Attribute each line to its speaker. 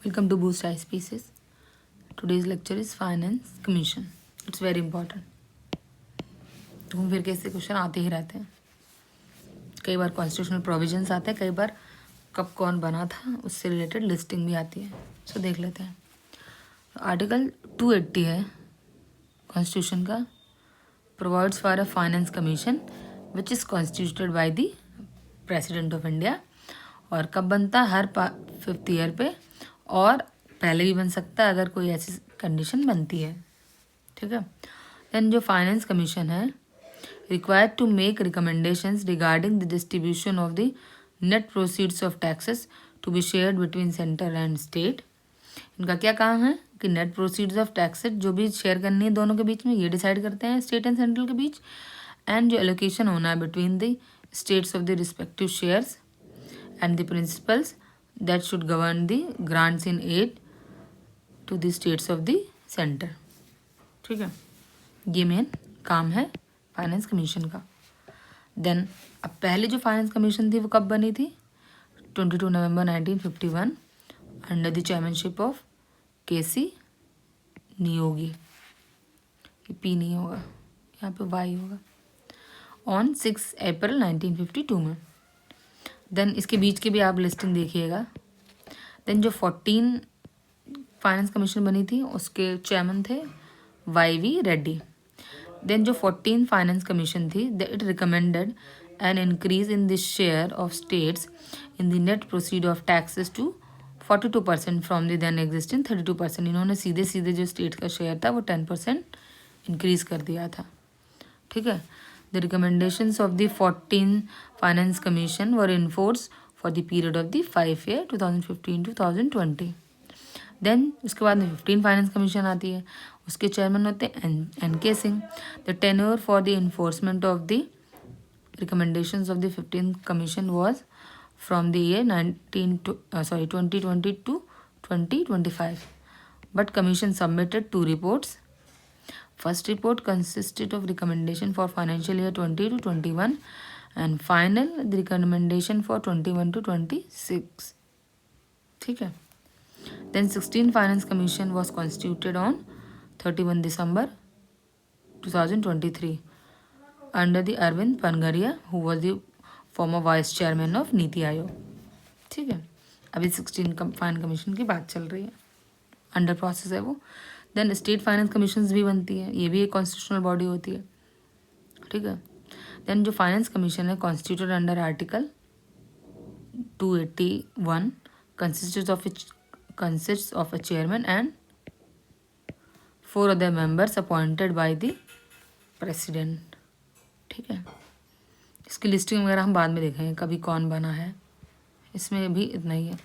Speaker 1: Welcome to Boost High Species. Today's lecture is Finance Commission. It's very important. घूम फिर के ऐसे question आते ही रहते हैं. कई बार कॉन्स्टिट्यूशनल प्रोविजंस आते हैं, कई बार कब कौन बना था उससे रिलेटेड लिस्टिंग भी आती है. सो देख लेते हैं. आर्टिकल 280 है कॉन्स्टिट्यूशन का. Provides for a finance commission which is constituted by the president of India. और कब बनता है? हर 5th ईयर पे, और पहले भी बन सकता है अगर कोई ऐसी कंडीशन बनती है. ठीक है. देन जो फाइनेंस कमीशन है, required to make recommendations regarding the distribution of the net proceeds of taxes to be shared between centre and state. इनका क्या काम है कि नेट प्रोसीड्स ऑफ टैक्सेस जो भी शेयर करनी है दोनों के बीच में, ये डिसाइड करते हैं स्टेट एंड सेंट्रल के बीच. एंड जो एलोकेशन होना है between the states of the respective shares and the principles that should govern the grants in aid to the states of the center. ठीक है. ये मेन काम है फाइनेंस कमीशन का. देन अब पहले जो फाइनेंस कमीशन थी वो कब बनी थी? 22 नवंबर 1951 under the chairmanship of KC Niyogi. ये पी नहीं होगा, यहाँ पे वाई होगा. ऑन 6 अप्रैल 1952 में. देन इसके बीच की भी आप लिस्टिंग देखिएगा. देन जो 14 फाइनेंस कमीशन बनी थी उसके चेयरमैन थे YV रेड्डी. देन जो 14 फाइनेंस कमीशन थी, it recommended an increase in the share of states in the net proceed of taxes to 42% from the then existing 32%. इन्होंने सीधे सीधे जो स्टेट का शेयर था वो 10% इंक्रीज कर दिया था. ठीक है. The recommendations of the 14 Finance Commission were enforced for the period of the 5 year 2015-2020. Then उसके बाद में 15 Finance Commission आती है. उसके चेयरमैन होते हैं NK Singh. The tenure for the enforcement of the recommendations of the 15th Commission was from the year 2020 to 2025. But Commission submitted 2 reports. First report consisted of recommendation for financial year 20 to 21 and final the recommendation for 21 to 26. ठीक है. Then 16 Finance Commission was constituted on 31 December 2023 under the Arvind Pangaria who was the former vice chairman of NITI Aayog. ठीक है. अभी 16 finance commission की बात चल रही है, अंडर प्रोसेस है वो. देन स्टेट फाइनेंस कमीशंस भी बनती है, ये भी एक कॉन्स्टिट्यूशनल बॉडी होती है. ठीक है. देन जो फाइनेंस कमीशन है constituted under article 281 consists of a chairman and 4 other members appointed by the president. ठीक है. इसकी लिस्टिंग वगैरह हम बाद में देखेंगे कभी कौन बना है, इसमें भी इतना ही है.